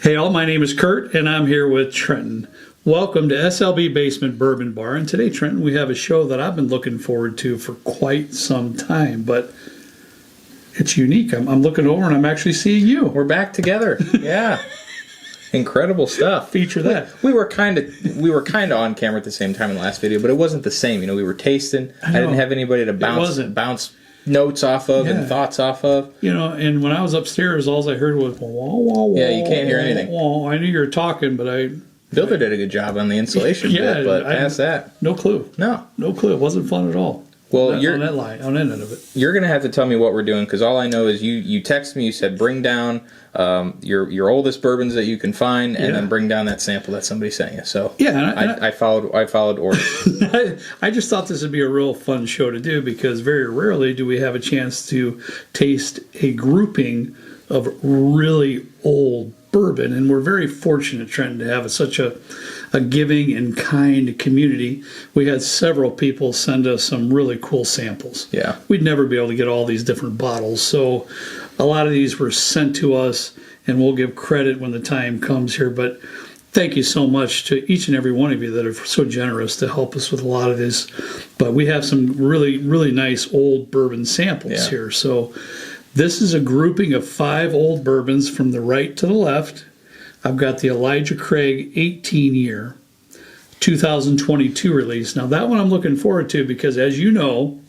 Hey all, my name is Kurt and I'm here with Trenton. Welcome to SLB Basement Bourbon Bar, and today, Trenton, we have a show that I've been looking forward to for quite some time, but it's unique. I'm looking over and I'm actually seeing you. We're back together. Yeah. Incredible stuff. Feature that. We were kind of on camera at the same time in the last video, but it wasn't the same. You know, we were tasting. I didn't have anybody to bounce notes off of and thoughts off of. You know, and when I was upstairs, all I heard was wah, wah, wah, yeah, you can't hear anything. Wah. I knew you were talking, but Builder did a good job on the insulation bit, but past that, no clue. No clue. It wasn't fun at all. Well, on that end of it. You're gonna have to tell me what we're doing, because all I know is you texted me. You said bring down your oldest bourbons that you can find, and then bring down that sample that somebody sent you. So I followed orders. I just thought this would be a real fun show to do, because very rarely do we have a chance to taste a grouping of really old bourbon, and we're very fortunate, Trent, to have such a giving and kind community. We had several people send us some really cool samples. Yeah, we'd never be able to get all these different bottles, so a lot of these were sent to us, and we'll give credit when the time comes here. But thank you so much to each and every one of you that are so generous to help us with a lot of this. But we have some really, really nice old bourbon samples here. So this is a grouping of 5 old bourbons from the right to the left. I've got the Elijah Craig 18-year, 2022 release. Now that one I'm looking forward to, because as you know,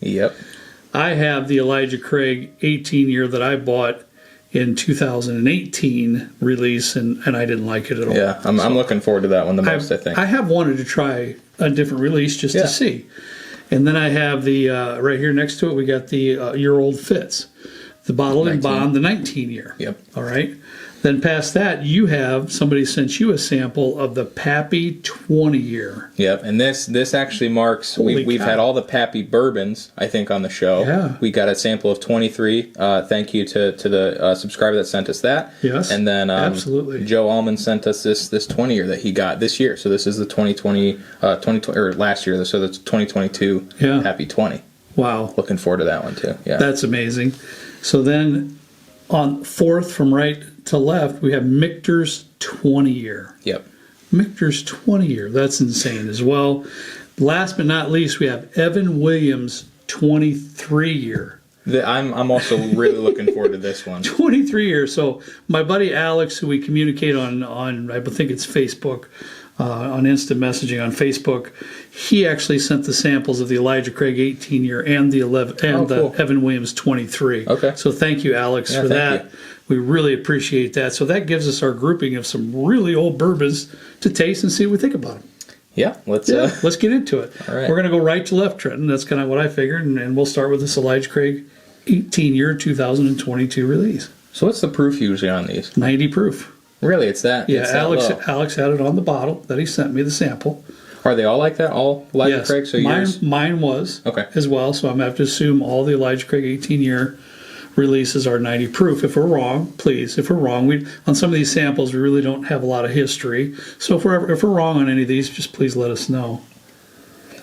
I have the Elijah Craig 18-year that I bought in 2018 release, and I didn't like it at all. Yeah, I'm looking forward to that one the most, I think. I have wanted to try a different release just to see. And then I have the, right here next to it, we got the Year Old Fitz. The bottled and bond, the 19-year. Yep. All right. Then past that, you have somebody sent you a sample of the Pappy 20-year. Yep. And this actually marks we've had all the Pappy bourbons, I think, on the show. Yeah. We got a sample of 23. Thank you to the subscriber that sent us that. Yes. And then absolutely, Joe Allman sent us this 20-year that he got this year. So this is the 2020 or last year. So that's 2022 Pappy 20. Wow. Looking forward to that one too. Yeah. That's amazing. So then on fourth from right to left, we have Michter's 20-year. Yep. Michter's 20-year. That's insane as well. Last but not least, we have Evan Williams' 23-year. I'm also really looking forward to this one. 23 years. So my buddy Alex, who we communicate on I think it's Facebook, on instant messaging on Facebook, he actually sent the samples of the Elijah Craig 18-year and the the Evan Williams 23. Okay. So thank you, Alex, for that. We really appreciate that. So that gives us our grouping of some really old bourbons to taste and see what we think about them. Yeah, let's get into it. All right. We're going to go right to left, Trenton. That's kind of what I figured, and we'll start with this Elijah Craig 18-year 2022 release. So what's the proof usually on these? 90 proof. Really, it's that? Yeah, it's that Alex had it on the bottle that he sent me, the sample. Are they all like that? All Elijah Craig? So mine was as well. So I'm going to have to assume all the Elijah Craig 18-year releases are 90 proof. If we're wrong, please. If we're wrong, on some of these samples, we really don't have a lot of history. So if we're wrong on any of these, just please let us know.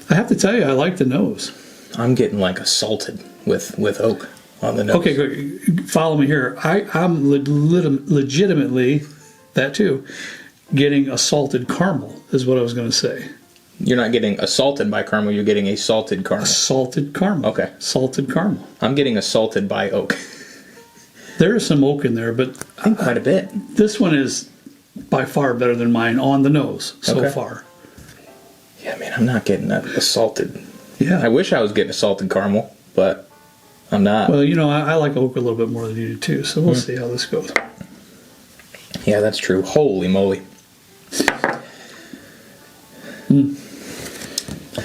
I have to tell you, I like the nose. I'm getting like assaulted with oak on the nose. Okay, good. Follow me here. I'm legitimately, that too, getting assaulted caramel is what I was going to say. You're not getting assaulted by caramel, you're getting a salted caramel. Salted caramel. Okay. Salted caramel. I'm getting assaulted by oak. There is some oak in there, but I think quite a bit. This one is by far better than mine on the nose so far. Yeah, man, I'm not getting that assaulted. Yeah. I wish I was getting assaulted caramel, but I'm not. Well, you know, I like oak a little bit more than you do too, so we'll see how this goes. Yeah, that's true. Holy moly.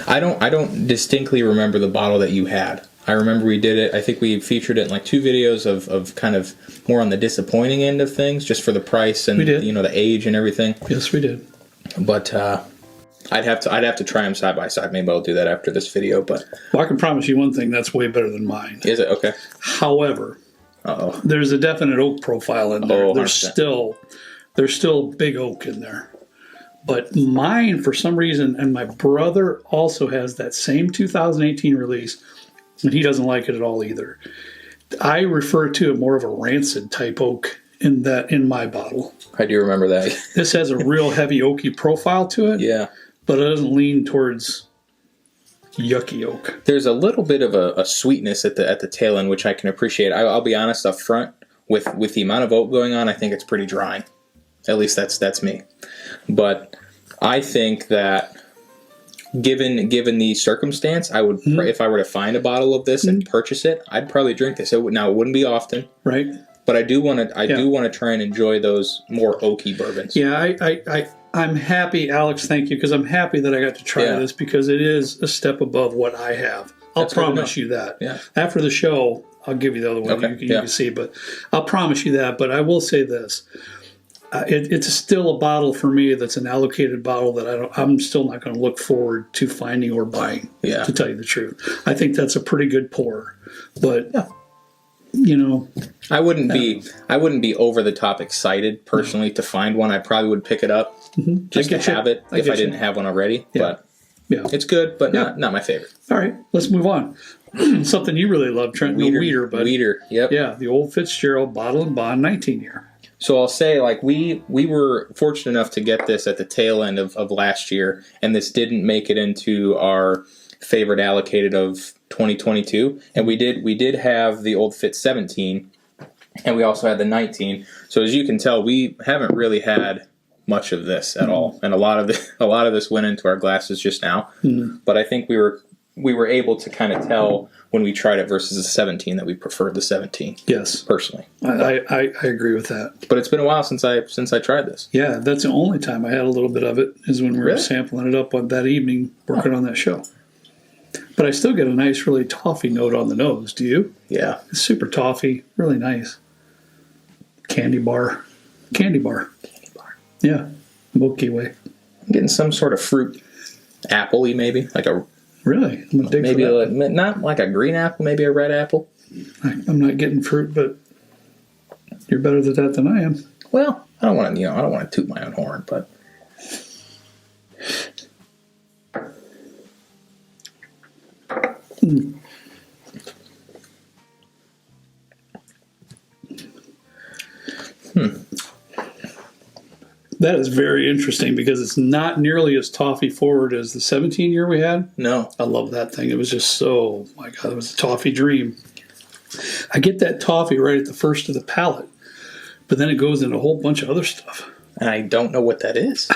I don't distinctly remember the bottle that you had. I remember we did it. I think we featured it in like 2 videos of kind of more on the disappointing end of things, just for the price and the age and everything. Yes, we did. But I'd have to try them side by side. Maybe I'll do that after this video. But I can promise you one thing: that's way better than mine. Is it? Okay. However, there's a definite oak profile in there. There's still big oak in there. But mine, for some reason, and my brother also has that same 2018 release, and he doesn't like it at all either. I refer to it more of a rancid type oak in my bottle. I do remember that. This has a real heavy oaky profile to it. Yeah. But it doesn't lean towards yucky oak. There's a little bit of a sweetness at the tail end, which I can appreciate. I'll be honest up front, with the amount of oak going on, I think it's pretty dry. At least that's me. But I think that given the circumstance, I would if I were to find a bottle of this and purchase it, I'd probably drink this. Now it wouldn't be often, right? But I do want to try and enjoy those more oaky bourbons. Yeah, I'm happy, Alex. Thank you, because I'm happy that I got to try this because it is a step above what I have. I'll promise you that. Yeah. After the show, I'll give you the other one. Okay. You can see, but I'll promise you that. But I will say this. It's still a bottle for me that's an allocated bottle that I'm still not going to look forward to finding or buying, to tell you the truth. I think that's a pretty good pour. But, you know. I wouldn't be over the top excited, personally, to find one. I probably would pick it up just to have it if I didn't have one already. Yeah. But it's good, but not my favorite. All right, let's move on. Something you really love, Trent. Weeder, yep. Yeah, the old Fitzgerald Bottle and Bond 19-year. So I'll say, like, we were fortunate enough to get this at the tail end of last year, and this didn't make it into our favorite allocated of 2022. And we did have the old Fitz 17, and we also had the 19. So as you can tell, we haven't really had much of this at all, and a lot of this went into our glasses just now. But I think we were able to kind of tell when we tried it versus the 17 that we preferred the 17. Yes, personally, I agree with that. But it's been a while since I tried this. Yeah, that's the only time I had a little bit of it is when we were sampling it up on that evening working on that show. But I still get a nice, really toffee note on the nose. Do you? Yeah, it's super toffee, really nice. Candy bar. Yeah, Milky Way. I'm getting some sort of fruit, apple-y maybe, like a. Really? Maybe not like a green apple, maybe a red apple. I'm not getting fruit, but you're better at that than I am. Well, I don't want to toot my own horn, but That is very interesting because it's not nearly as toffee forward as the 17-year we had. No. I love that thing. It was just so, my God, it was a toffee dream. I get that toffee right at the first of the palate, but then it goes into a whole bunch of other stuff. And I don't know what that is.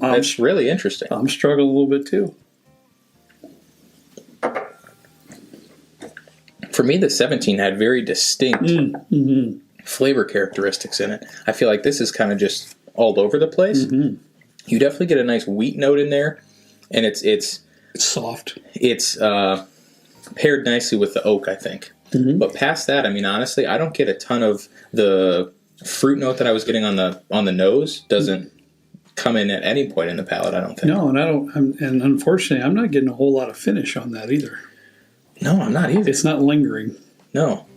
That's really interesting. I'm struggling a little bit too. For me, the 17 had very distinct flavor characteristics in it. I feel like this is kind of just all over the place. You definitely get a nice wheat note in there, and it's soft. It's paired nicely with the oak, I think. But past that, I mean, honestly, I don't get a ton of the fruit note that I was getting on the nose. Doesn't come in at any point in the palate, I don't think. No, and unfortunately, I'm not getting a whole lot of finish on that either. No, I'm not either. It's not lingering. No.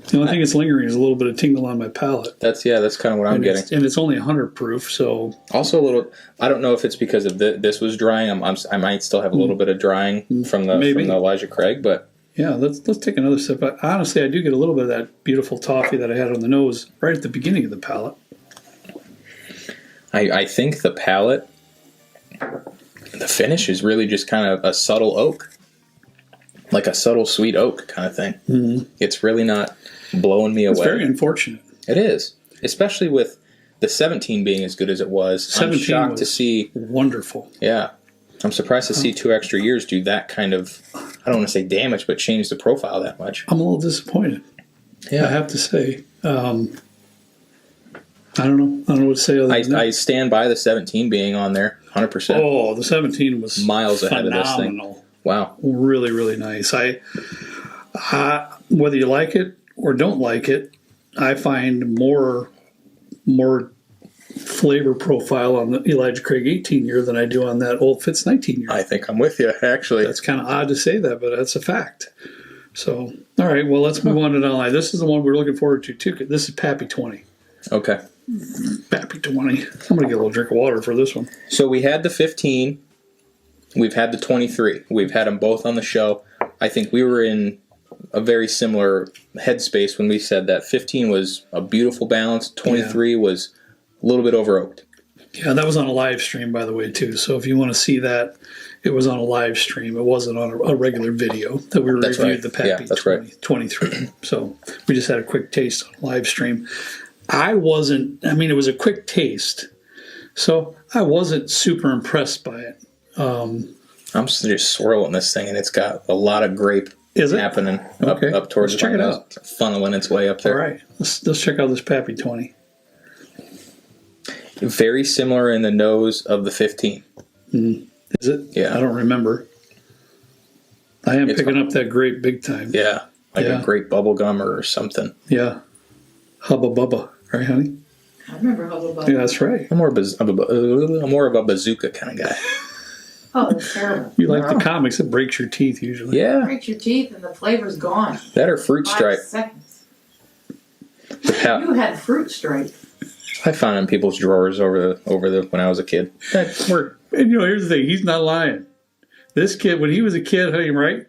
The only thing that's lingering is a little bit of tingle on my palate. That's kind of what I'm getting. And it's only 100 proof, so... Also a little... I don't know if it's because of this was drying. I might still have a little bit of drying from the Elijah Craig, but... Yeah, let's take another sip. Honestly, I do get a little bit of that beautiful toffee that I had on the nose right at the beginning of the palate. I think the palate, the finish is really just kind of a subtle oak. Like a subtle sweet oak kind of thing. It's really not blowing me away. It's very unfortunate. It is. Especially with the 17 being as good as it was. 17 I'm shocked to see... Wonderful. Yeah. I'm surprised to see 2 extra years do that kind of, I don't want to say damage, but change the profile that much. I'm a little disappointed. Yeah. I have to say. I don't know. I don't know what to say other than that. I stand by the 17 being on there, 100%. Oh, the 17 was miles ahead of this thing. Wow. Really, really nice. Whether you like it or don't like it, I find more flavor profile on the Elijah Craig 18-year than I do on that old Fitz 19-year. I think I'm with you, actually. That's kind of odd to say that, but that's a fact. So, all right, well, let's move on to online. This is the one we're looking forward to, too. This is Pappy 20. Okay. Pappy 20. I'm going to get a little drink of water for this one. So we had the 15. We've had the 23. We've had them both on the show. I think we were in a very similar headspace when we said that 15 was a beautiful balance, 23 was a little bit over oaked. Yeah, that was on a live stream, by the way, too. So if you want to see that, it was on a live stream. It wasn't on a regular video that we reviewed the Pappy 23. So we just had a quick taste on a live stream. It was a quick taste. So I wasn't super impressed by it. I'm just swirling this thing, and it's got a lot of grape happening up towards Let's check it out. Funneling its way up there. All right. Let's check out this Pappy 20. Very similar in the nose of the 15. Is it? Yeah. I don't remember. I am picking up that grape big time. Yeah. A grape bubble gum or something. Yeah. Hubba Bubba. Right, honey? I remember Hubba Bubba. Yeah, that's right. I'm more of a bazooka kind of guy. Oh, that's terrible. You like the comics. It breaks your teeth usually. Yeah. It breaks your teeth and the flavor's gone. That or fruit 5 stripe. seconds. You had fruit stripe. I found it in people's drawers over the when I was a kid. That worked. And here's the thing, he's not lying. This kid, when he was a kid, right?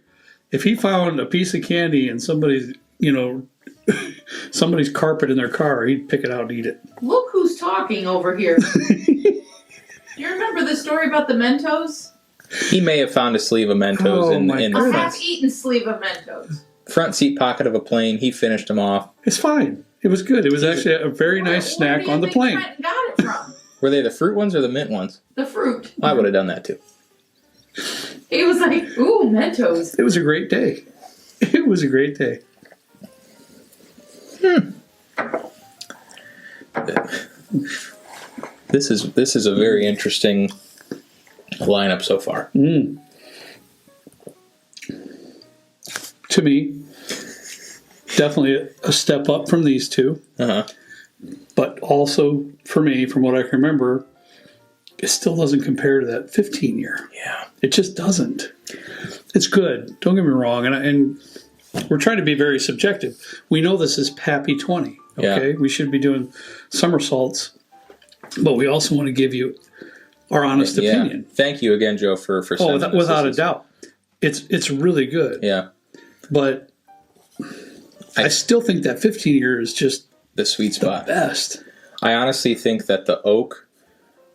If he found a piece of candy in somebody's carpet in their car, he'd pick it out and eat it. Look who's talking over here. You remember the story about the Mentos? He may have found a sleeve of Mentos in A the half-eaten sleeve of Mentos. front seat pocket of a plane. He finished them off. It's fine. It was good. It was actually a very nice snack on the plane. Where do you think Trenton got it from? Were they the fruit ones or the mint ones? The fruit. I would have done that too. He was like, ooh, Mentos. It was a great day. It was a great day. This is a very interesting lineup so far. To me, definitely a step up from these two. But also, for me, from what I can remember, it still doesn't compare to that 15-year. Yeah. It just doesn't. It's good. Don't get me wrong. And we're trying to be very subjective. We know this is Pappy 20. Okay? Yeah. We should be doing somersaults. But we also want to give you our honest opinion. Thank you again, Joe, for sending this. Without a doubt. It's really good. Yeah. But I still think that 15-year is just the sweet spot. The best. I honestly think that the oak,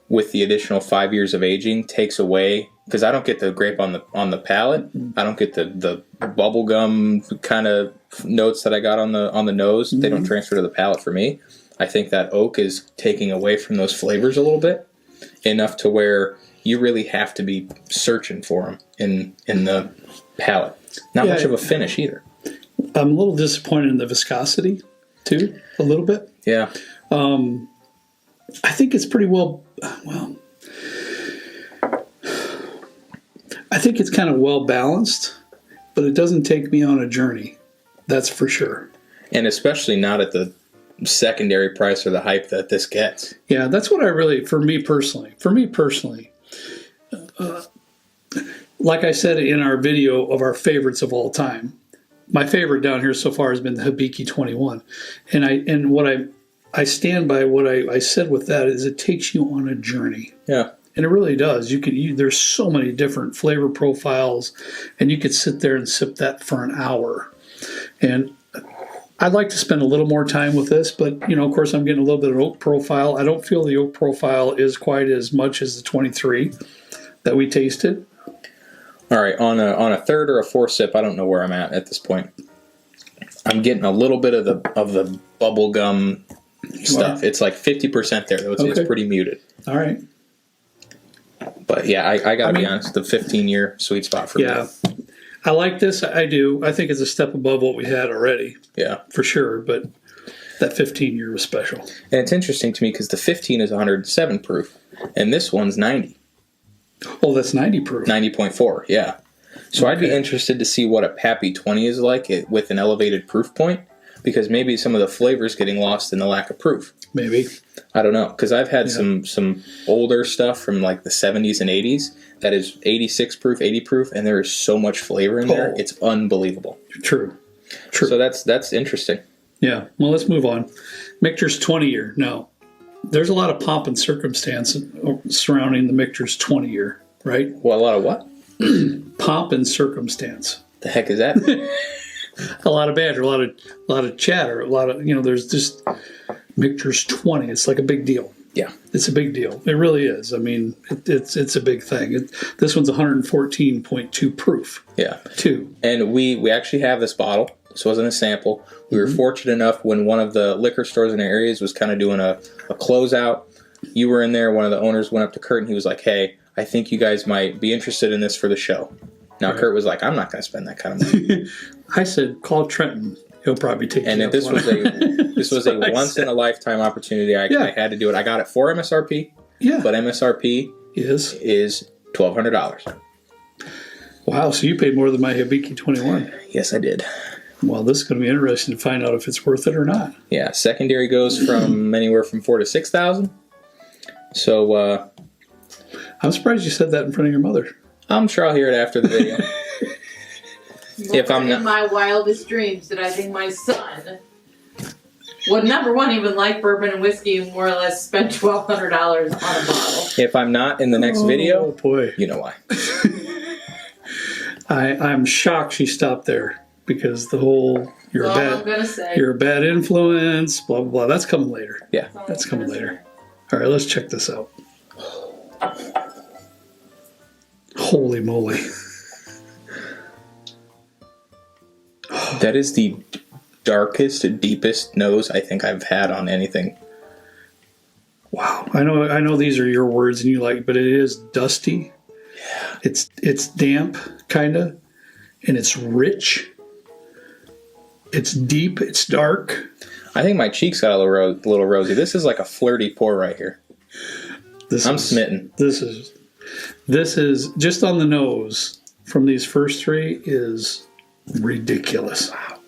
with the additional 5 years of aging, takes away, because I don't get the grape on the palate. I don't get the bubble gum kind of notes that I got on the nose. They don't transfer to the palate for me. I think that oak is taking away from those flavors a little bit, enough to where you really have to be searching for them in the palate. Not much of a finish either. I'm a little disappointed in the viscosity, too, a little bit. Yeah. I think it's pretty well, I think it's kind of well balanced, but it doesn't take me on a journey. That's for sure. And especially not at the secondary price or the hype that this gets. Yeah, that's what for me personally, like I said in our video of our favorites of all time, my favorite down here so far has been the Hibiki 21. And what I stand by what I said with that is it takes you on a journey. Yeah. And it really does. There's so many different flavor profiles, and you could sit there and sip that for an hour. And I'd like to spend a little more time with this, but of course I'm getting a little bit of oak profile. I don't feel the oak profile is quite as much as the 23 that we tasted. All right, on a third or a fourth sip, I don't know where I'm at this point. I'm getting a little bit of the bubble gum stuff. It's like 50% there, though. It's pretty muted. All right. But yeah, I gotta be honest, the 15-year sweet spot for me. Yeah. I like this. I do. I think it's a step above what we had already. Yeah. For sure. But that 15-year was special. And it's interesting to me because the 15 is 107 proof, and this one's 90. Oh, that's 90 proof. 90.4, yeah. So I'd be interested to see what a Pappy 20 is like with an elevated proof point, because maybe some of the flavors getting lost in the lack of proof. Maybe. I don't know, because I've had some older stuff from like the 70s and 80s that is 86 proof, 80 proof, and there is so much flavor in there. It's unbelievable. True. So that's interesting. Yeah. Well, let's move on. Michter's 20-year. Now, there's a lot of pomp and circumstance surrounding the Michter's 20-year, right? Well, a lot of what? Pomp and circumstance. The heck is that? a lot of banter, a lot of chatter, a lot of, there's just Michter's 20. It's like a big deal. Yeah. It's a big deal. It really is. I mean, it's a big thing. This one's 114.2 proof. Yeah. 2. And we actually have this bottle. This wasn't a sample. We were fortunate enough when one of the liquor stores in our areas was kind of doing a closeout. You were in there. One of the owners went up to Kurt and he was like, hey, I think you guys might be interested in this for the show. Now, right. Kurt was like, I'm not going to spend that kind of money. I said, call Trenton. He'll probably take and you. And this was a once in a lifetime opportunity. I had to do it. I got it for MSRP. Yeah. But MSRP is $1,200. Wow. So you paid more than my Hibiki 21. Yes, I did. Well, this is going to be interesting to find out if it's worth it or not. Yeah. Secondary goes from anywhere from $4,000 to $6,000. So I'm surprised you said that in front of your mother. I'm sure I'll hear it after the video. If I'm not in my wildest dreams, did I think my son would number one even like bourbon and whiskey and more or less spend $1,200 on a bottle. If I'm not in the next video, boy, you know why. I'm shocked she stopped there because the whole you're a bad influence, blah blah blah. That's coming later. Yeah, that's coming later. All right, let's check this out. Holy moly. That is the darkest, deepest nose I think I've had on anything. Wow. I know these are your words and you like, but it is dusty. Yeah. It's damp, kind of, and it's rich. It's deep. It's dark. I think my cheeks got a little rosy. This is like a flirty pour right here. I'm smitten. This is just on the nose from these first three is ridiculous. Wow.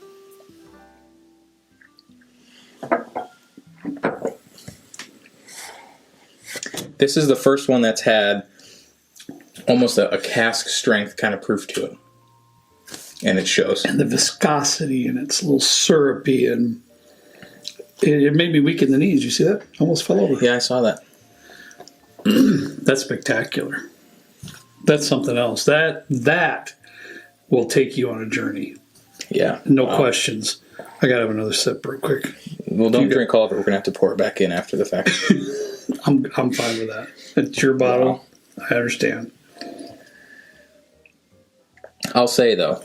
This is the first one that's had almost a cask strength kind of proof to it. And it shows. And the viscosity, and it's a little syrupy, and it made me weak in the knees. You see that? Almost fell over. Yeah, I saw that. That's spectacular. That's something else. That will take you on a journey. Yeah. No questions. I got to have another sip real quick. Well, don't drink all of it. We're going to have to pour it back in after the fact. I'm fine with that. It's your bottle. Wow. I understand. I'll say, though,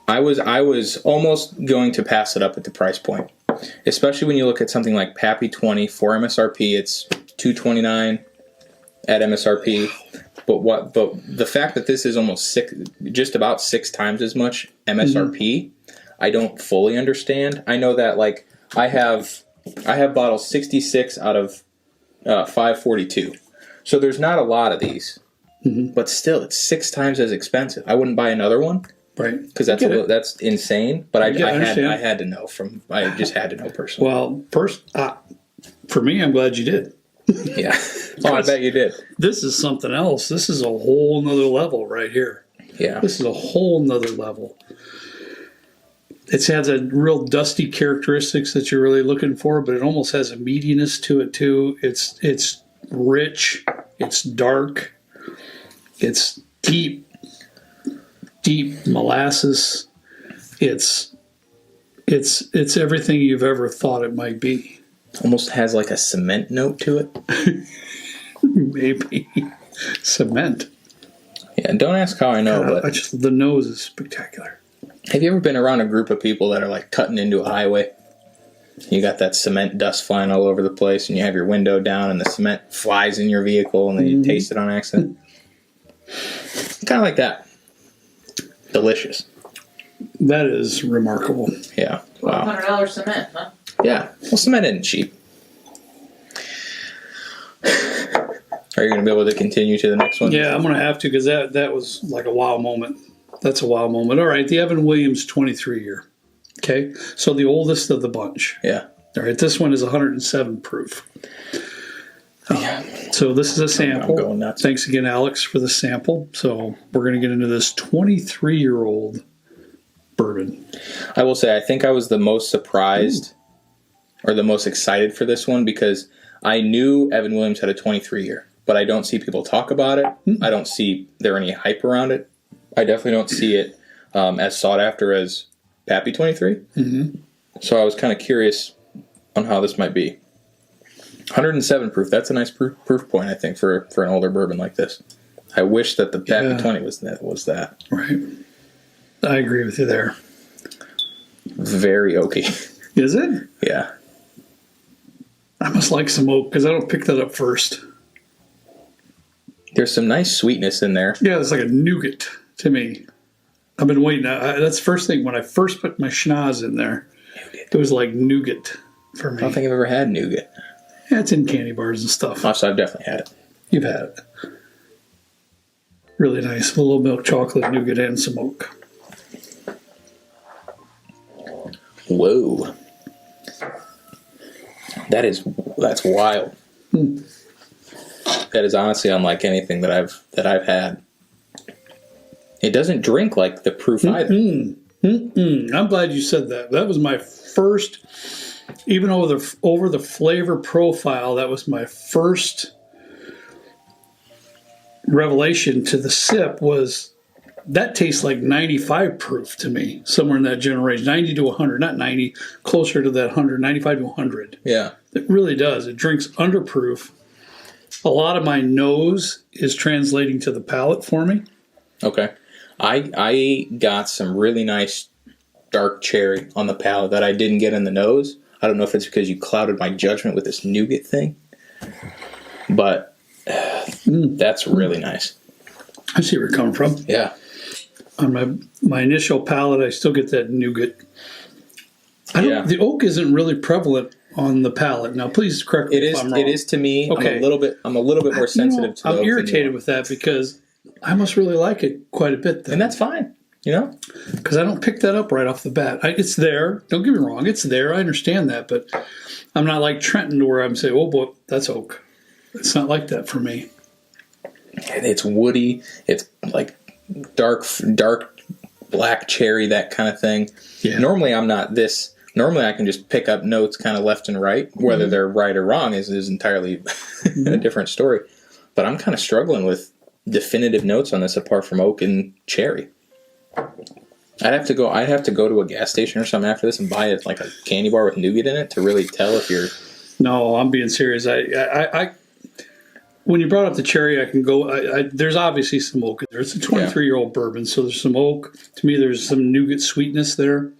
I was almost going to pass it up at the price point. Especially when you look at something like Pappy 20 for MSRP, it's $229 at MSRP. But the fact that this is almost just about 6 times as much MSRP, I don't fully understand. I know that like I have bottles 66 out of 542, so there's not a lot of these, but still it's 6 times as expensive. I wouldn't buy another one, right? Because that's insane. But I had to know I just had to know personally. Well, for me, I'm glad you did. Yeah. Oh, I bet you did. This is something else. This is a whole nother level right here. Yeah. This is a whole nother level. It has a real dusty characteristics that you're really looking for, but it almost has a meatiness to it too. It's rich. It's dark. It's deep molasses. It's everything you've ever thought it might be. Almost has like a cement note to it. Maybe. Cement. Yeah, don't ask how I know, but the nose is spectacular. Have you ever been around a group of people that are like cutting into a highway? You got that cement dust flying all over the place, and you have your window down, and the cement flies in your vehicle, and then you taste it on accident. Kind of like that. Delicious. That is remarkable. Yeah. Wow. $1,200 cement, huh? Yeah. Well, cement isn't cheap. Are you going to be able to continue to the next one? Yeah, I'm going to have to because that was like a wow moment. That's a wow moment. All right, the Evan Williams 23 year. Okay, so the oldest of the bunch. Yeah. All right, this one is 107 proof. So this is a sample. I'm going nuts. Thanks again, Alex, for the sample. So we're going to get into this 23-year-old bourbon. I will say I think I was the most surprised or the most excited for this one because I knew Evan Williams had a 23-year, but I don't see people talk about it. I don't see there any hype around it. I definitely don't see it as sought after as Pappy 23. Mm-hmm. So I was kind of curious on how this might be. 107 proof. That's a nice proof point, I think, for an older bourbon like this. I wish that the Pappy 20 was that. Right. I agree with you there. Very oaky. Is it? Yeah. I must like some oak because I don't pick that up first. There's some nice sweetness in there. Yeah, it's like a nougat to me. I've been waiting. That's the first thing. When I first put my schnoz in there, it was like nougat for me. I don't think I've ever had nougat. Yeah, it's in candy bars and stuff. Oh, so I've definitely had it. You've had it. Really nice. A little milk chocolate, nougat, and some oak. Whoa. That's wild. That is honestly unlike anything that I've had. It doesn't drink like the proof either. I'm glad you said that. That was my first, even over the flavor profile, that was my first revelation to the sip was that tastes like 95 proof to me, somewhere in that general range, 90 to 100, not 90, closer to that 100, 95 to 100. Yeah. It really does. It drinks under proof. A lot of my nose is translating to the palate for me. Okay. I got some really nice dark cherry on the palate that I didn't get in the nose. I don't know if it's because you clouded my judgment with this nougat thing, but that's really nice. I see where you're coming from. Yeah. On my initial palate, I still get that nougat. The oak isn't really prevalent on the palate. Now, please correct me if I'm wrong. It is to me. Okay. I'm a little bit more sensitive to the oak. I'm irritated with that because I must really like it quite a bit then. And that's fine, Because I don't pick that up right off the bat. It's there. Don't get me wrong. It's there. I understand that. But I'm not like Trenton to where I'm saying, oh, boy, that's oak. It's not like that for me. And it's woody. It's like dark black cherry, that kind of thing. Yeah. Normally I'm not this. Normally I can just pick up notes kind of left and right. Whether they're right or wrong is entirely a different story. But I'm kind of struggling with definitive notes on this apart from oak and cherry. I'd have to go to a gas station or something after this and buy it like a candy bar with nougat in it to really tell if you're. No, I'm being serious. I when you brought up the cherry, I can go. There's obviously some oak in there. It's a 23-year-old bourbon, so there's some oak. To me, there's some nougat sweetness there.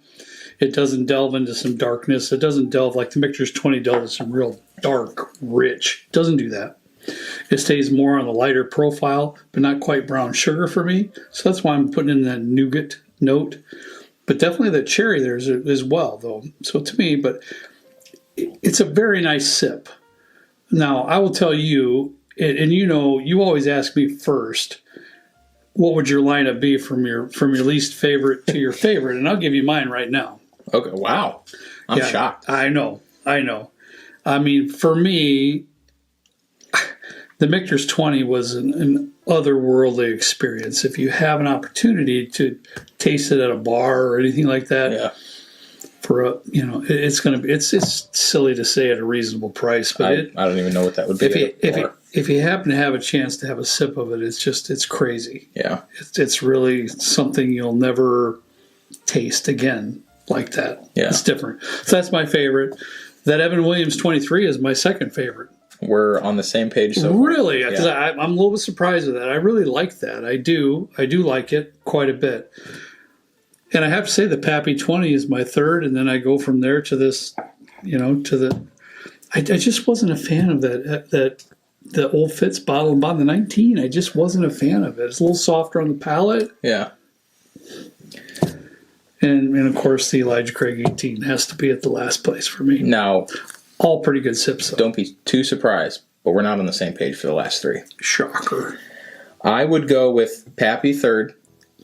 It doesn't delve into some darkness. It doesn't delve like the Michter's 20 delve into some real dark, rich. It doesn't do that. It stays more on the lighter profile, but not quite brown sugar for me. So that's why I'm putting in that nougat note. But definitely the cherry there is as well, though. So to me, but it's a very nice sip. Now, I will tell you, and you always ask me first, what would your lineup be from your least favorite to your favorite? And I'll give you mine right now. Okay, wow. I'm shocked. I know. I mean, for me, the Michter's 20 was an otherworldly experience. If you have an opportunity to taste it at a bar or anything like that, it's silly to say at a reasonable price, but I don't even know what that would be. If you happen to have a chance to have a sip of it, it's crazy. Yeah, it's really something you'll never taste again like that. Yeah, it's different. So that's my favorite. That Evan Williams 23 is my second favorite. We're on the same page so far. Really? Because I'm a little bit surprised with that. I really like that. I do like it quite a bit. And I have to say the Pappy 20 is my third, and then I go from there to this, I just wasn't a fan of the Old Fitz bottle and bond, the 19. I just wasn't a fan of it. It's a little softer on the palate. Yeah. And of course, the Elijah Craig 18 has to be at the last place for me. Now, all pretty good sips, though. Don't be too surprised, but we're not on the same page for the last three. Shocker. I would go with Pappy third.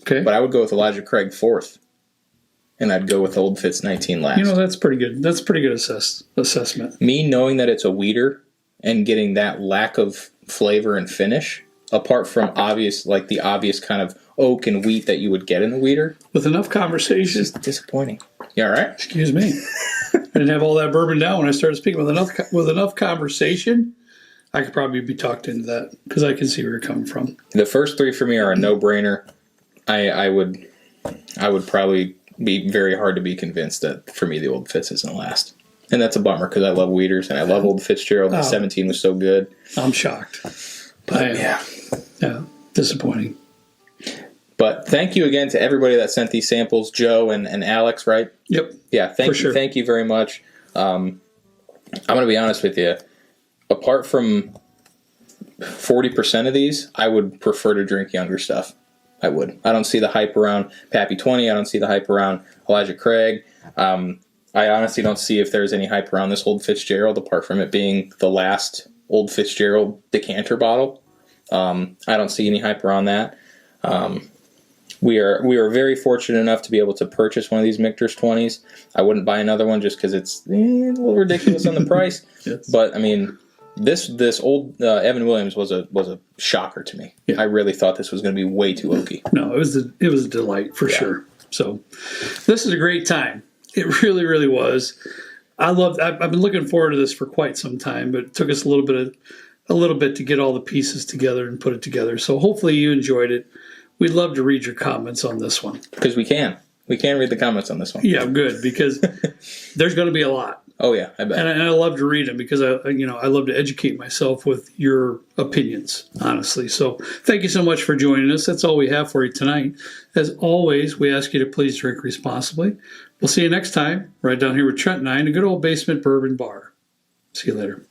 Okay. But I would go with Elijah Craig fourth. And I'd go with Old Fitz 19 last. That's pretty good. That's a pretty good assessment. Me knowing that it's a wheater and getting that lack of flavor and finish, apart from the obvious kind of oak and wheat that you would get in the wheater. With enough conversation. It's just disappointing. You all right? Excuse me. I didn't have all that bourbon down when I started speaking. With enough conversation, I could probably be talked into that because I can see where you're coming from. The first three for me are a no-brainer. I would I would probably be very hard to be convinced that for me the Old Fitz isn't last. And that's a bummer because I love Weeders and I love Old Fitzgerald. The 17 was so good. I'm shocked. But yeah, disappointing. But thank you again to everybody that sent these samples, Joe and Alex, right? Yep. Yeah, thank you very much. I'm going to be honest with you. Apart from 40% of these, I would prefer to drink younger stuff. I would. I don't see the hype around Pappy 20. I don't see the hype around Elijah Craig. I honestly don't see if there's any hype around this Old Fitzgerald, apart from it being the last Old Fitzgerald decanter bottle. I don't see any hype around that. We are very fortunate enough to be able to purchase one of these Michter's 20s. I wouldn't buy another one just because it's a little ridiculous on the price. Yes. But I mean, this old Evan Williams was a shocker to me. Yeah. I really thought this was going to be way too oaky. No, it was a delight for sure. So this is a great time. It really, really was. I've been looking forward to this for quite some time, but it took us a little bit to get all the pieces together and put it together. So hopefully you enjoyed it. We'd love to read your comments on this one. Because we can read the comments on this one. Yeah, good, because there's going to be a lot. Oh yeah, I bet. And I love to read them because I love to educate myself with your opinions, honestly. So thank you so much for joining us. That's all we have for you tonight. As always, we ask you to please drink responsibly. We'll see you next time, right down here with Trent and I in a good old basement bourbon bar. See you later.